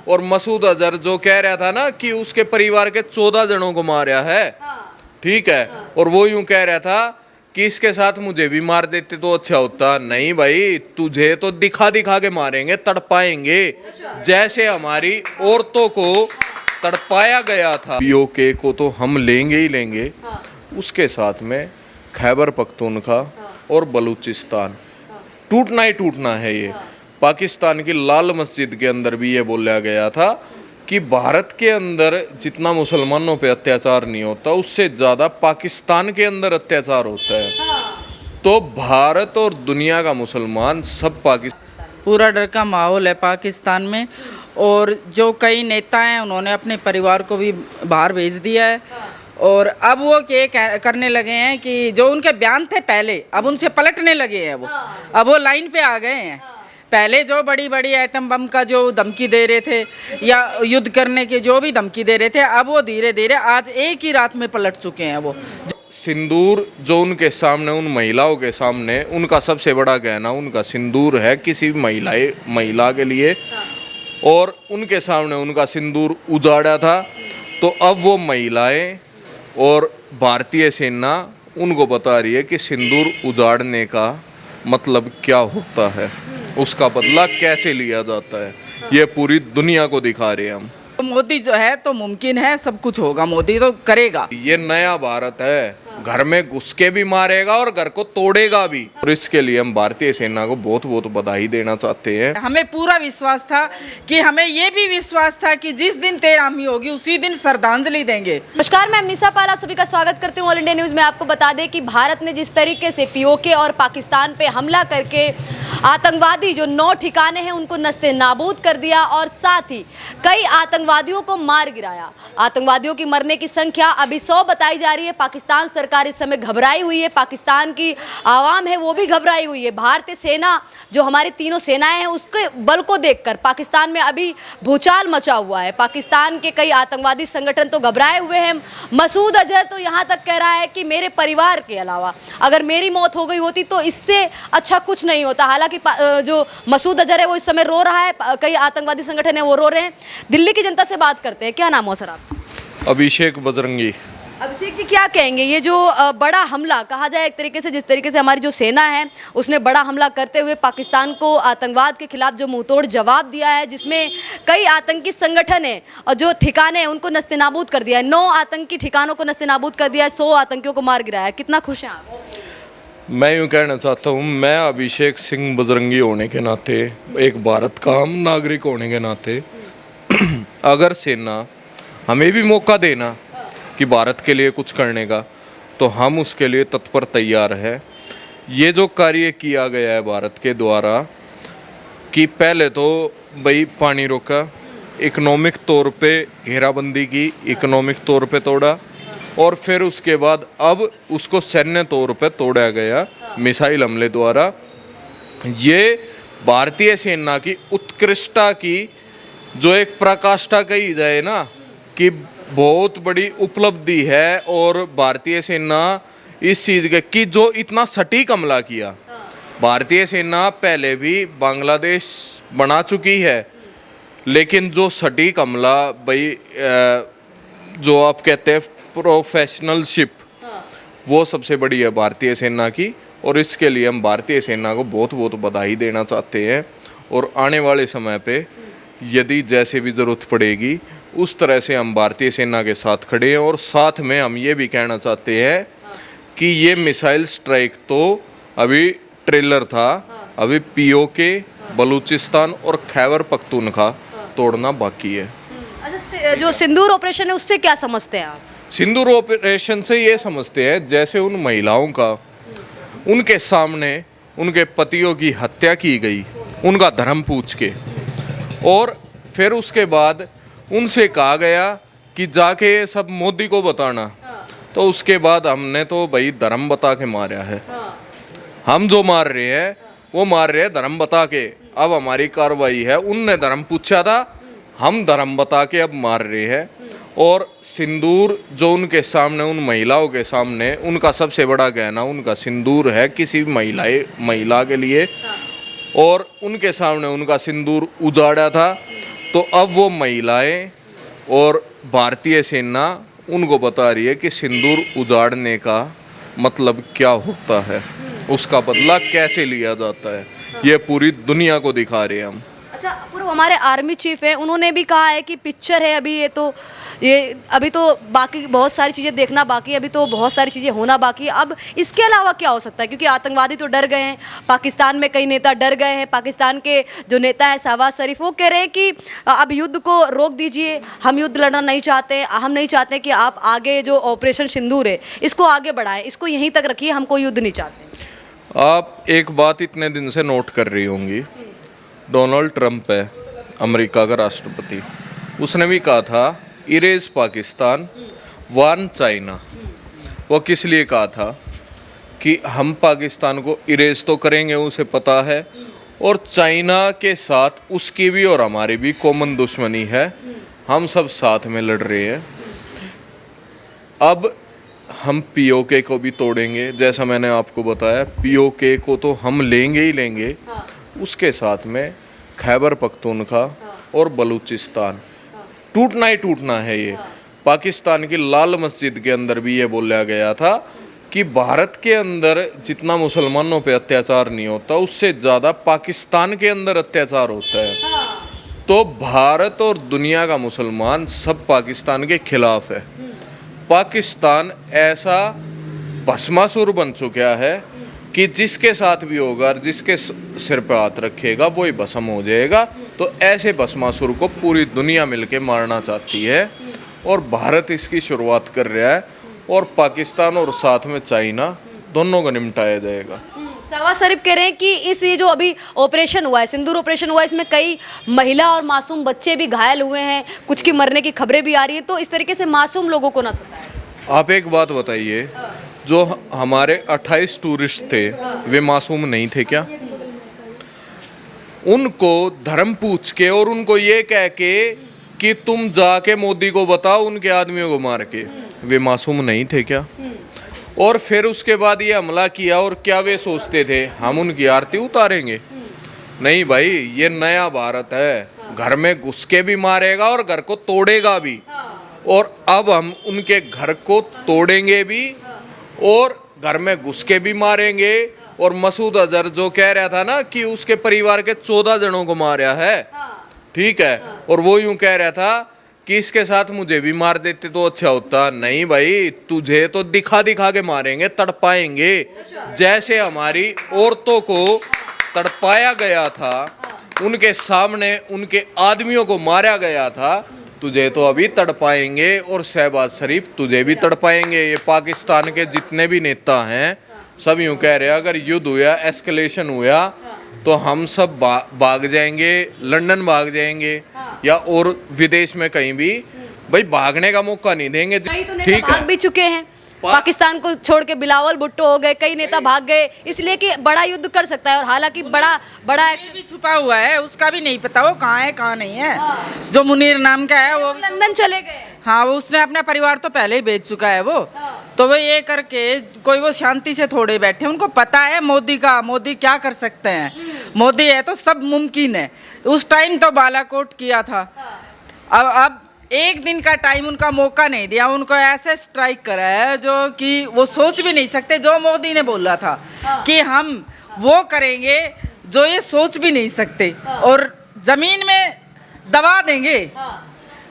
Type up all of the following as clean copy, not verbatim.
और मसूद अजहर जो कह रहा था ना कि उसके परिवार के 14 जनों को मारा है, ठीक है, और वो यूं कह रहा था कि इसके साथ मुझे भी मार देते तो अच्छा होता। नहीं भाई, तुझे तो दिखा दिखा के मारेंगे, तड़पाएंगे, जैसे हमारी औरतों को तड़पाया गया था। पीओके को तो हम लेंगे ही लेंगे, उसके साथ में खैबर पख्तूनख्वा और बलूचिस्तान टूटना ही टूटना है। ये पाकिस्तान की लाल मस्जिद के अंदर भी ये बोला गया था कि भारत के अंदर जितना मुसलमानों पे अत्याचार नहीं होता, उससे ज़्यादा पाकिस्तान के अंदर अत्याचार होता है। तो भारत और दुनिया का मुसलमान सब पाकिस्तान, पूरा डर का माहौल है पाकिस्तान में। और जो कई नेता हैं उन्होंने अपने परिवार को भी बाहर भेज दिया है। और अब वो करने लगे हैं कि जो उनके बयान थे पहले, अब उनसे पलटने लगे हैं। अब वो लाइन पे आ गए हैं। पहले जो बड़ी बड़ी एटम बम का जो धमकी दे रहे थे या युद्ध करने की जो भी धमकी दे रहे थे, अब वो धीरे धीरे आज एक ही रात में पलट चुके हैं। वो सिंदूर जो उनके सामने, उन महिलाओं के सामने, उनका सबसे बड़ा गहना उनका सिंदूर है किसी भी महिला के लिए, और उनके सामने उनका सिंदूर उजाड़ा था। तो अब वो महिलाएं और भारतीय सेना उनको बता रही है कि सिंदूर उजाड़ने का मतलब क्या होता है, उसका बदला कैसे लिया जाता है, ये पूरी दुनिया को दिखा रहे हैं हम। मोदी जो है तो मुमकिन है, सब कुछ होगा, मोदी तो करेगा। ये नया भारत है, घर में घुस के भी मारेगा और घर को तोड़ेगा भी। और इसके लिए हम भारतीय सेना को बहुत बहुत बधाई देना चाहते हैं। हमें पूरा विश्वास था कि हमें ये भी विश्वास था कि जिस दिन 13 मई होगी उसी दिन श्रद्धांजलि देंगे। नमस्कार, मैं अमनीसा पाल आप सभी का स्वागत करती हूँ ऑल इंडिया न्यूज़ में। आपको बता दें कि भारत ने जिस तरीके से पीओके और पाकिस्तान पे हमला करके आतंकवादी जो 9 ठिकाने हैं उनको नस्ते नाबूद कर दिया और साथ ही कई आतंकवादियों को मार गिराया। आतंकवादियों की मरने की संख्या अभी 100 बताई जा रही है। पाकिस्तान सरकार इस समय घबराई हुई है, पाकिस्तान की आवाम है वो भी घबराई हुई है। भारतीय सेना जो हमारी तीनों सेनाएं हैं उसके बल को देखकर पाकिस्तान में अभी भूचाल मचा हुआ है। पाकिस्तान के कई आतंकवादी संगठन तो घबराए हुए हैं। मसूद अजहर तो यहाँ तक कह रहा है कि मेरे परिवार के अलावा अगर मेरी मौत हो गई होती तो इससे अच्छा कुछ नहीं होता। हालांकि जो मसूद अजहर है वो इस समय रो रहा है, कई आतंकवादी संगठन है वो रो रहे हैं। दिल्ली की जनता से बात करते हैं। क्या नाम हो सर आप? अभिषेक बजरंगी। अभिषेक जी, क्या कहेंगे ये जो बड़ा हमला कहा जाए एक तरीके से, जिस तरीके से हमारी जो सेना है उसने बड़ा हमला करते हुए पाकिस्तान को आतंकवाद के खिलाफ जो मुंहतोड़ जवाब दिया है, जिसमें कई आतंकी संगठन है और जो ठिकाने हैं उनको नस्तेनाबूद कर दिया है, 9 आतंकी ठिकानों को नस्तेनाबूद कर दिया है, 100 आतंकियों को मार गिराया है, कितना खुश हैं आप? मैं यूँ कहना चाहता हूँ, मैं अभिषेक सिंह बजरंगी होने के नाते, एक भारत का आम नागरिक होने के नाते, अगर सेना हमें भी मौका देना कि भारत के लिए कुछ करने का, तो हम उसके लिए तत्पर तैयार है। ये जो कार्य किया गया है भारत के द्वारा कि पहले तो भाई पानी रोका, इकोनॉमिक तौर पे घेराबंदी की, इकोनॉमिक तौर पे तोड़ा, और फिर उसके बाद अब उसको सैन्य तौर पे तोड़ा गया मिसाइल हमले द्वारा। ये भारतीय सेना की उत्कृष्टता की जो एक पराकाष्ठा कही जाए ना कि बहुत बड़ी उपलब्धि है। और भारतीय सेना इस चीज़ के कि जो इतना सटीक हमला किया, भारतीय सेना पहले भी बांग्लादेश बना चुकी है, लेकिन जो सटीक हमला भाई जो आप कहते हैं प्रोफेशनलशिप, वो सबसे बड़ी है भारतीय सेना की। और इसके लिए हम भारतीय सेना को बहुत बहुत बधाई देना चाहते हैं। और आने वाले समय पे यदि जैसे भी ज़रूरत पड़ेगी उस तरह से हम भारतीय सेना के साथ खड़े हैं। और साथ में हम ये भी कहना चाहते हैं कि ये मिसाइल स्ट्राइक तो अभी ट्रेलर था, अभी पीओके, बलूचिस्तान और खैबर पख्तूनख्वा तोड़ना बाकी है। अच्छा, जो सिंदूर ऑपरेशन है उससे क्या समझते हैं आप? सिंदूर ऑपरेशन से ये समझते हैं जैसे उन महिलाओं का उनके सामने उनके पतियों की हत्या की गई, उनका धर्म पूछ के, और फिर उसके बाद उनसे कहा गया कि जाके ये सब मोदी को बताना। तो उसके बाद हमने तो भाई धर्म बता के मारा है। हम जो मार रहे हैं वो मार रहे हैं धर्म बता के। अब हमारी कार्रवाई है, उनने धर्म पूछा था, हम धर्म बता के अब मार रहे हैं। और सिंदूर जो उनके सामने, उन महिलाओं के सामने, उनका सबसे बड़ा गहना उनका सिंदूर है किसी भी महिला के लिए, और उनके सामने उनका सिंदूर उजाड़ा था। तो अब वो महिलाएं और भारतीय सेना उनको बता रही है कि सिंदूर उजाड़ने का मतलब क्या होता है, उसका बदला कैसे लिया जाता है, ये पूरी दुनिया को दिखा रहे हैं हम। अच्छा पूर्व हमारे आर्मी चीफ हैं, उन्होंने भी कहा है कि पिक्चर है अभी, ये अभी तो बाकी बहुत सारी चीज़ें देखना बाकी है, अभी तो बहुत सारी चीज़ें होना बाकी है। अब इसके अलावा क्या हो सकता है, क्योंकि आतंकवादी तो डर गए हैं, पाकिस्तान में कई नेता डर गए हैं। पाकिस्तान के जो नेता है शहबाज शरीफ, वो कह रहे हैं कि अब युद्ध को रोक दीजिए, हम युद्ध लड़ना नहीं चाहते, हम नहीं चाहते कि आप आगे जो ऑपरेशन सिंदूर है इसको आगे बढ़ाएं, इसको यहीं तक रखिए, हम कोई युद्ध नहीं चाहते। आप एक बात इतने दिन से नोट कर रही होंगी, डोनाल्ड ट्रंप है अमेरिका का राष्ट्रपति, उसने भी कहा था इरेज पाकिस्तान वार्न चाइना। वो किस लिए कहा था कि हम पाकिस्तान को इरेज तो करेंगे, उसे पता है, और चाइना के साथ उसकी भी और हमारी भी कॉमन दुश्मनी है, हम सब साथ में लड़ रहे हैं। अब हम पीओके को भी तोड़ेंगे, जैसा मैंने आपको बताया, पीओके को तो हम लेंगे ही लेंगे, उसके साथ में खैबर पख्तूनख्वा और बलूचिस्तान टूटना ही टूटना है। ये पाकिस्तान की लाल मस्जिद के अंदर भी ये बोला गया था कि भारत के अंदर जितना मुसलमानों पे अत्याचार नहीं होता, उससे ज़्यादा पाकिस्तान के अंदर अत्याचार होता है। तो भारत और दुनिया का मुसलमान सब पाकिस्तान के खिलाफ है। पाकिस्तान ऐसा भस्मासुर बन चुका है कि जिसके साथ भी होगा, जिसके सिर पे हाथ रखेगा वो ही भस्म हो जाएगा। तो ऐसे भस्मासुर को पूरी दुनिया मिलके मारना चाहती है और भारत इसकी शुरुआत कर रहा है, और पाकिस्तान और साथ में चाइना दोनों को निपटाया जाएगा। शहबाज शरीफ कह रहे हैं कि इस ये जो अभी ऑपरेशन हुआ है, सिंदूर ऑपरेशन हुआ है, इसमें कई महिला और मासूम बच्चे भी घायल हुए हैं, कुछ की मरने की खबरें भी आ रही है, तो इस तरीके से मासूम लोगों को ना सताएं। आप एक बात बताइए, जो हमारे 28 टूरिस्ट थे वे मासूम नहीं थे क्या? उनको धर्म पूछ के और उनको ये कह के कि तुम जाके मोदी को बताओ उनके आदमियों को मार के, वे मासूम नहीं थे क्या? और फिर उसके बाद ये हमला किया, और क्या वे सोचते थे हम उनकी आरती उतारेंगे? नहीं भाई, ये नया भारत है, घर में घुस के भी मारेगा और घर को तोड़ेगा भी। और अब हम उनके घर को तोड़ेंगे भी और घर में घुस के भी मारेंगे। और मसूद अजहर जो कह रहा था ना कि उसके परिवार के 14 जनों को मारा है, ठीक है, और वो यूं कह रहा था कि इसके साथ मुझे भी मार देते तो अच्छा होता। नहीं भाई, तुझे तो दिखा दिखा के मारेंगे, तड़पाएंगे, जैसे हमारी औरतों को तड़पाया गया था, उनके सामने उनके आदमियों को मारा गया था, तुझे तो अभी तड़पाएंगे। और शहबाज शरीफ तुझे भी तड़पाएंगे। ये पाकिस्तान के जितने भी नेता हैं सब यूं कह रहे हैं अगर युद्ध हुआ, एस्केलेशन हुआ, तो हम सब भाग जाएंगे, लंदन भाग जाएंगे या और विदेश में कहीं भी। भाई भागने का मौका नहीं देंगे। ठीक भाग भी चुके हैं, पाकिस्तान को छोड़ के बिलावल भुट्टो हो गए, कई नेता भाग गए, इसलिए कि बड़ा युद्ध कर सकता है। और हालांकि बड़ा एक्शन भी छुपा हुआ है, उसका भी नहीं पता वो कहाँ है कहाँ नहीं है। जो मुनीर नाम का है वो लंदन चले गए। हाँ, वो उसने अपना परिवार तो पहले ही बेच चुका है वो। तो वो ये करके कोई वो शांति से थोड़े बैठे, उनको पता है मोदी क्या कर सकते हैं। मोदी है तो सब मुमकिन है। उस टाइम तो बालाकोट किया था, अब एक दिन का टाइम उनका मौका नहीं दिया, उनको ऐसे स्ट्राइक करा है जो कि वो सोच भी नहीं सकते। जो मोदी ने बोला था कि हम वो करेंगे जो ये सोच भी नहीं सकते और जमीन में दबा देंगे,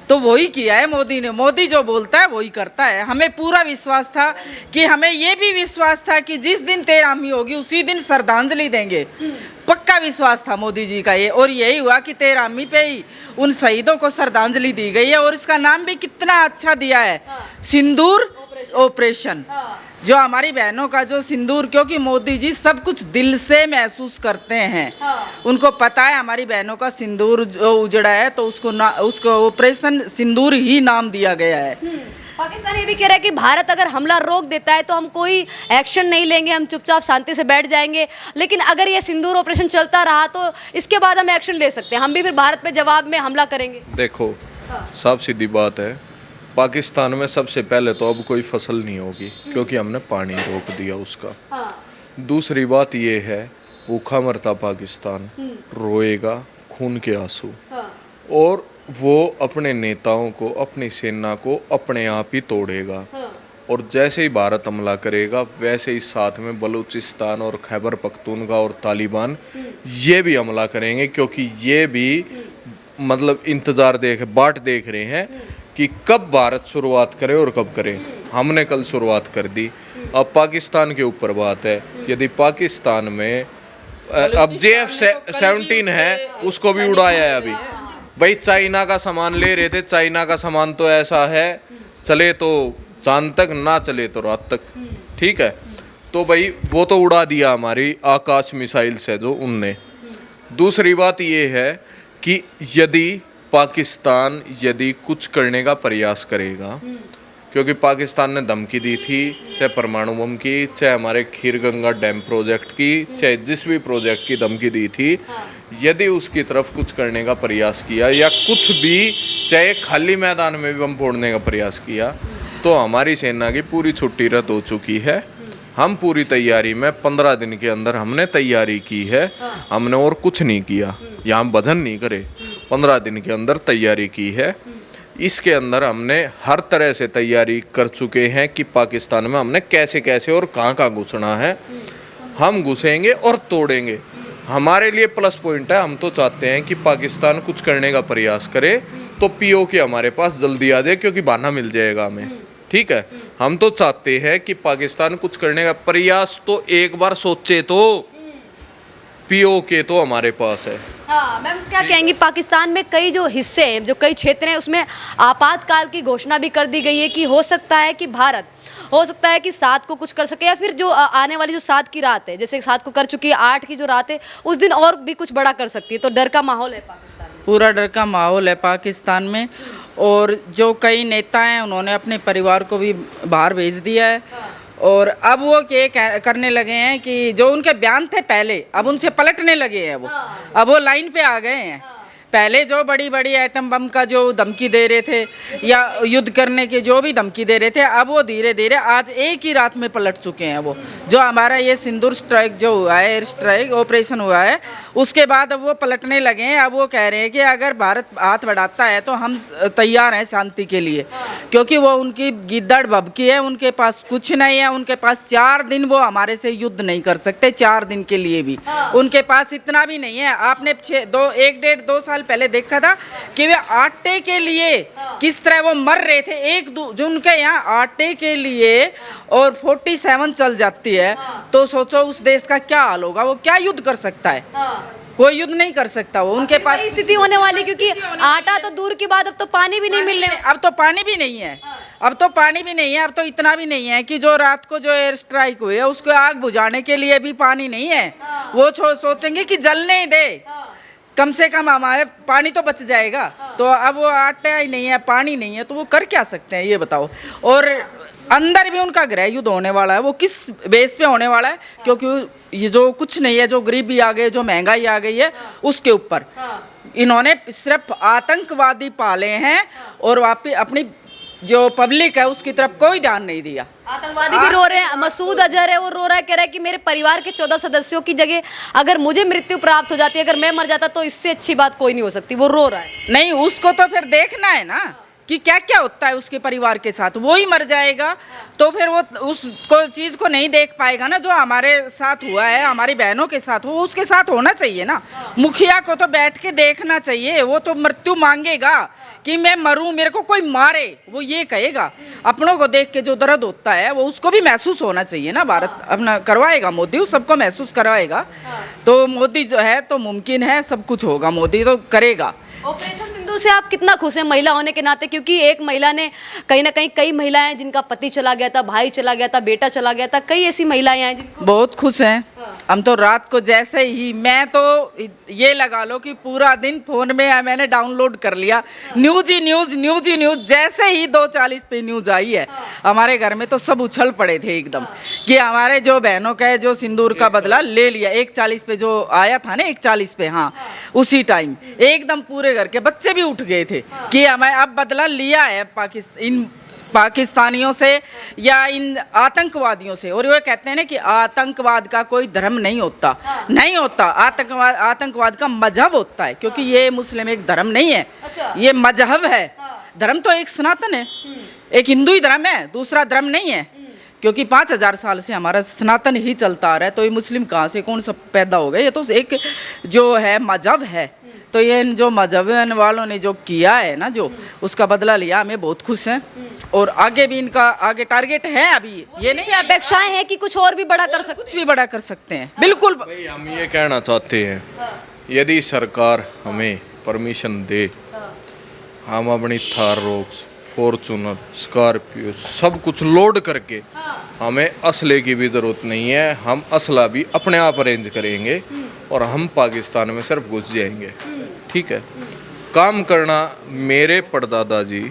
तो वही किया है मोदी ने। मोदी जो बोलता है वही करता है। हमें पूरा विश्वास था कि हमें ये भी विश्वास था कि जिस दिन 13वीं होगी उसी दिन श्रद्धांजलि देंगे। पक्का विश्वास था मोदी जी का ये, और यही हुआ कि 13वीं पे ही उन शहीदों को श्रद्धांजलि दी गई है। और इसका नाम भी कितना अच्छा दिया है, सिंदूर ऑपरेशन। जो हमारी बहनों का जो सिंदूर, क्योंकि मोदी जी सब कुछ दिल से महसूस करते हैं। उनको पता है हमारी बहनों का सिंदूर जो उजड़ा है, तो उसको ऑपरेशन सिंदूर ही नाम दिया गया है। पाकिस्तान ये भी कह रहा है कि भारत अगर हमला रोक देता है तो हम कोई एक्शन नहीं लेंगे, हम चुपचाप शांति से बैठ जाएंगे। लेकिन अगर ये सिंदूर ऑपरेशन चलता रहा तो इसके बाद हम एक्शन ले सकते हैं, हम भी फिर भारत पे जवाब में हमला करेंगे। देखो, साफ सीधी बात है, पाकिस्तान में सबसे पहले तो अब कोई फसल नहीं होगी क्योंकि हमने पानी रोक दिया उसका। दूसरी बात ये है, भूखा मरता पाकिस्तान रोएगा खून के आंसू। और वो अपने नेताओं को, अपनी सेना को अपने आप ही तोड़ेगा। और जैसे ही भारत हमला करेगा वैसे ही साथ में बलूचिस्तान और खैबर पख्तूनख्वा और तालिबान ये भी हमला करेंगे, क्योंकि ये भी मतलब बाट देख रहे हैं कि कब भारत शुरुआत करे और कब करे। हमने कल शुरुआत कर दी, अब पाकिस्तान के ऊपर बात है। यदि पाकिस्तान में अब JF-17 है उसको भी उड़ाया है अभी। भाई चाइना का सामान ले रहे थे, चाइना का सामान तो ऐसा है चले तो चांद तक, ना चले तो रात तक, ठीक है। तो भाई वो तो उड़ा दिया हमारी आकाश मिसाइल से जो उनने। दूसरी बात ये है कि यदि पाकिस्तान कुछ करने का प्रयास करेगा, क्योंकि पाकिस्तान ने धमकी दी थी, चाहे परमाणु बम की, चाहे हमारे खीरगंगा डैम प्रोजेक्ट की, चाहे जिस भी प्रोजेक्ट की धमकी दी थी, यदि उसकी तरफ कुछ करने का प्रयास किया या कुछ भी, चाहे खाली मैदान में भी बम फोड़ने का प्रयास किया, तो हमारी सेना की पूरी छुट्टी रद्द हो चुकी है। हम पूरी तैयारी में 15 दिन के अंदर हमने तैयारी की है। हमने और कुछ नहीं किया, यहाँ हम बधन नहीं करे, 15 दिन के अंदर तैयारी की है। इसके अंदर हमने हर तरह से तैयारी कर चुके हैं कि पाकिस्तान में हमने कैसे कैसे और कहाँ कहाँ घुसना है। हम घुसेंगे और तोड़ेंगे। हमारे लिए प्लस पॉइंट है, हम तो चाहते हैं कि पाकिस्तान कुछ करने का प्रयास करे तो POK हमारे पास जल्दी आ जाए, क्योंकि बहाना मिल जाएगा हमें, ठीक है। हम तो चाहते हैं कि पाकिस्तान कुछ करने का प्रयास तो एक बार सोचे, तो POK तो हमारे पास है। हाँ मैम, क्या कहेंगी, पाकिस्तान में कई जो हिस्से हैं, जो कई क्षेत्र हैं, उसमें आपातकाल की घोषणा भी कर दी गई है कि हो सकता है कि भारत हो सकता है कि 7 को कुछ कर सके, या फिर जो आने वाली जो 7 की रात है, जैसे 7 को कर चुकी है, 8 की जो रात है उस दिन और भी कुछ बड़ा कर सकती है। तो डर का माहौल है पाकिस्तान में, पूरा डर का माहौल है पाकिस्तान में। और जो कई नेता हैं उन्होंने अपने परिवार को भी बाहर भेज दिया है। और अब वो करने लगे हैं कि जो उनके बयान थे पहले, अब उनसे पलटने लगे हैं वो। अब वो लाइन पे आ गए हैं। पहले जो बड़ी बड़ी एटम बम का जो धमकी दे रहे थे या युद्ध करने के जो भी धमकी दे रहे थे, अब वो धीरे धीरे आज एक ही रात में पलट चुके हैं। वो जो हमारा ये सिंदूर स्ट्राइक जो हुआ है, एयर स्ट्राइक ऑपरेशन हुआ है, उसके बाद अब वो पलटने लगे हैं। अब वो कह रहे हैं कि अगर भारत हाथ बढ़ाता है तो हम तैयार हैं शांति के लिए, क्योंकि वो उनकी गिद्दड़ भभकी है, उनके पास कुछ नहीं है। उनके पास 4 दिन वो हमारे से युद्ध नहीं कर सकते, 4 दिन के लिए भी उनके पास इतना भी नहीं है। आपने 1 डेढ़ 2 साल पहले देखा था कि वे आटे के लिए किस तरह वो मर रहे थे। जो उनके यहाँ आटे के लिए और 47 चल जाती है, तो सोचो उस देश का क्या हाल होगा। वो क्या युद्ध कर सकता है? कोई युद्ध नहीं कर सकता वो। उनके पास स्थिति होने वाली, क्योंकि आटा तो दूर की बात, अब तो पानी भी नहीं मिलने। अब तो पानी भी नहीं है, अब तो पानी भी नहीं है। अब तो इतना भी नहीं है कि जो रात को जो एयर स्ट्राइक हुई है उसको आग बुझाने के लिए भी पानी नहीं है। वो सोचेंगे कि जलने ही दे, कम से कम हमारे पानी तो बच जाएगा। तो अब वो आटा ही नहीं है, पानी नहीं है, तो वो कर क्या सकते हैं ये बताओ। और अंदर भी उनका गृह युद्ध होने वाला है। वो किस बेस पे होने वाला है? क्योंकि ये जो कुछ नहीं है, जो गरीबी आ गई, जो महंगाई आ गई है, उसके ऊपर इन्होंने सिर्फ आतंकवादी पाले हैं और वापिस अपनी जो पब्लिक है उसकी तरफ कोई ध्यान नहीं दिया। आतंकवादी भी रो रहे हैं। मसूद अजहर है, वो रो रहा है, कह रहा है कि मेरे परिवार के 14 सदस्यों की जगह अगर मुझे मृत्यु प्राप्त हो जाती है, अगर मैं मर जाता, तो इससे अच्छी बात कोई नहीं हो सकती। वो रो रहा है। नहीं, उसको तो फिर देखना है ना कि क्या क्या होता है उसके परिवार के साथ। वो ही मर जाएगा तो फिर वो उस चीज़ को नहीं देख पाएगा ना, जो हमारे साथ हुआ है, हमारी बहनों के साथ, वो उसके साथ होना चाहिए ना। मुखिया को तो बैठ के देखना चाहिए। वो तो मृत्यु मांगेगा कि मैं मरूं, मेरे को कोई मारे, वो ये कहेगा। अपनों को देख के जो दर्द होता है वो उसको भी महसूस होना चाहिए ना। भारत अपना करवाएगा, मोदी उस सबको महसूस करवाएगा। तो मोदी जो है तो मुमकिन है, सब कुछ होगा, मोदी तो करेगा। ऑपरेशन सिंदूर से आप कितना खुश हैं महिला होने के नाते? क्योंकि एक महिला ने कहीं ना कहीं, कई महिलाएं जिनका पति चला गया था, भाई चला गया था, बेटा चला गया था, कई ऐसी महिलाएं हैं जिनको बहुत खुश हैं। हम तो रात को जैसे ही, मैं तो ये लगा लो कि पूरा दिन फोन में मैंने डाउनलोड कर लिया, न्यूज ही न्यूज, न्यूज ही न्यूज। जैसे ही 2:40 पे न्यूज आई है हमारे घर में, तो सब उछल पड़े थे एकदम कि हमारे जो बहनों का जो सिंदूर का बदला ले लिया। 1:40 पे जो आया था ना, 1:40 पे, हाँ उसी टाइम एकदम पूरे घर के बच्चे भी उठ गए थे कि हमें अब बदला लिया है पाकिस्तान, इन पाकिस्तानियों से या इन आतंकवादियों से। और ये कहते हैं ना कि आतंकवाद का कोई धर्म नहीं होता, नहीं होता। आतंकवाद का मजहब होता है, क्योंकि ये मुस्लिम एक धर्म नहीं है, ये मजहब है। धर्म तो एक सनातन है, एक हिंदू ही धर्म है, दूसरा धर्म नहीं है। क्योंकि 5000 साल से हमारा सनातन ही चलता आ रहा है, तो ये मुस्लिम कहाँ से कौन सा पैदा हो गए? ये तो एक जो है मजहब है। तो ये जो मजहब वालों ने जो किया है ना, जो उसका बदला लिया, हमें बहुत खुश हैं। और आगे भी इनका आगे टारगेट है। अभी ये नहीं अपेक्षाएं हैं कि कुछ और भी बड़ा कर सकते कुछ भी बड़ा कर सकते हैं, बिल्कुल। भाई हम ये कहना चाहते हैं, यदि सरकार हमें परमिशन दे, हम अपनी थार रोक्स, फॉर्चूनर, स्कॉर्पियो सब कुछ लोड करके, हमें असले की भी ज़रूरत नहीं है, हम असला भी अपने आप अरेंज करेंगे और हम पाकिस्तान में सिर्फ घुस जाएंगे। ठीक है, काम करना। मेरे परदादा जी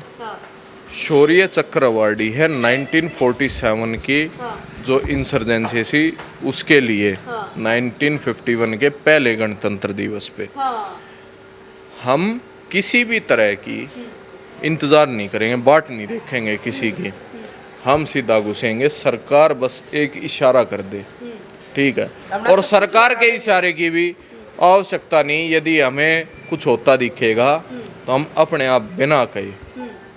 शौर्य चक्र अवार्डी है 1947 की जो इंसर्जेंसी थी उसके लिए, 1951 के पहले गणतंत्र दिवस पे। हम किसी भी तरह की इंतज़ार नहीं करेंगे, बाट नहीं देखेंगे किसी की, हम सीधा घुसेंगे। सरकार बस एक इशारा कर दे, ठीक है। और सरकार के इशारे की भी आवश्यकता नहीं, यदि हमें कुछ होता दिखेगा तो हम अपने आप बिना कहे,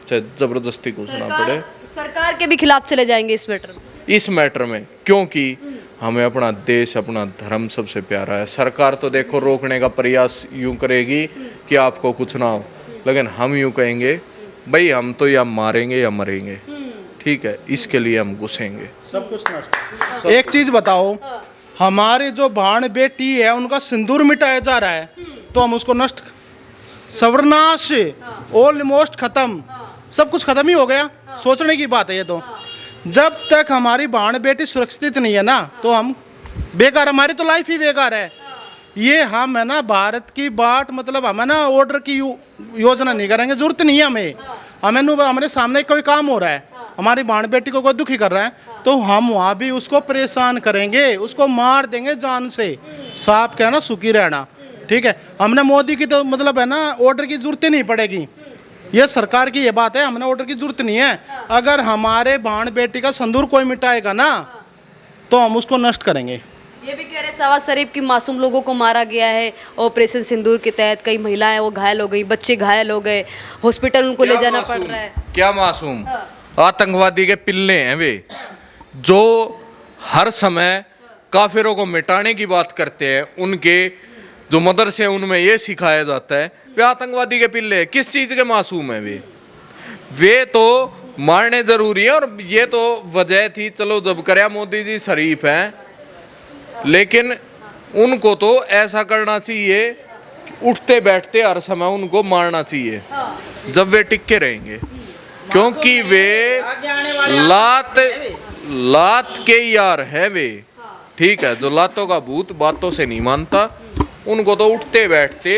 चाहे ज़बरदस्ती घुसना पड़े, सरकार के भी खिलाफ चले जाएंगे इस मैटर में, क्योंकि हमें अपना देश, अपना धर्म सबसे प्यारा है। सरकार तो देखो रोकने का प्रयास यूं करेगी कि आपको कुछ ना हो, लेकिन हम यूं कहेंगे भाई हम तो या मारेंगे या मरेंगे, ठीक है, इसके लिए हम घुसेंगे। सब कुछ नष्ट। एक चीज बताओ, हमारे जो भाण बेटी है उनका सिंदूर मिटाया जा रहा है, तो हम उसको नष्ट, सर्वनाश, ऑलमोस्ट खत्म, सब कुछ खत्म ही हो गया। सोचने की बात है ये तो। जब तक हमारी भाण बेटी सुरक्षित नहीं है ना, तो हम बेकार, हमारी तो लाइफ ही बेकार है। ये हम है ना भारत की बाट, मतलब हम है ना ऑर्डर की योजना नहीं करेंगे, जरूरत नहीं है हमें। हमारे सामने कोई काम हो रहा है, हमारी भाण बेटी को कोई दुखी कर रहा है, तो हम वहाँ भी उसको परेशान करेंगे, उसको मार देंगे जान से। साफ कहना सुखी रहना, ठीक है। हमने मोदी की तो मतलब है ना ऑर्डर की जरूरत ही नहीं पड़ेगी, ये सरकार की ये बात है, हमने ऑर्डर की जरूरत नहीं है। अगर हमारे भाण बेटी का संदूर कोई मिटाएगा ना, तो हम उसको नष्ट करेंगे। ये भी कह रहे शहबाज शरीफ की मासूम लोगों को मारा गया है ऑपरेशन सिंदूर के तहत, कई महिलाएं वो घायल हो गई, बच्चे घायल हो गए, हॉस्पिटल उनको ले जाना पड़ रहा है। क्या मासूम? आतंकवादी के पिल्ले हैं वे, जो हर समय काफिरों को मिटाने की बात करते हैं। उनके जो मदरसे हैं उनमें ये सिखाया जाता है, वे आतंकवादी के पिल्ले हैं। किस चीज़ के मासूम हैं वे तो मारने जरूरी है। और ये तो वजह थी, चलो जब कराया मोदी जी शरीफ हैं, लेकिन उनको तो ऐसा करना चाहिए, उठते बैठते हर समय उनको मारना चाहिए जब वे टिके रहेंगे, क्योंकि वे लात के यार है वे, ठीक है। जो लातों का भूत बातों से नहीं मानता, उनको तो उठते बैठते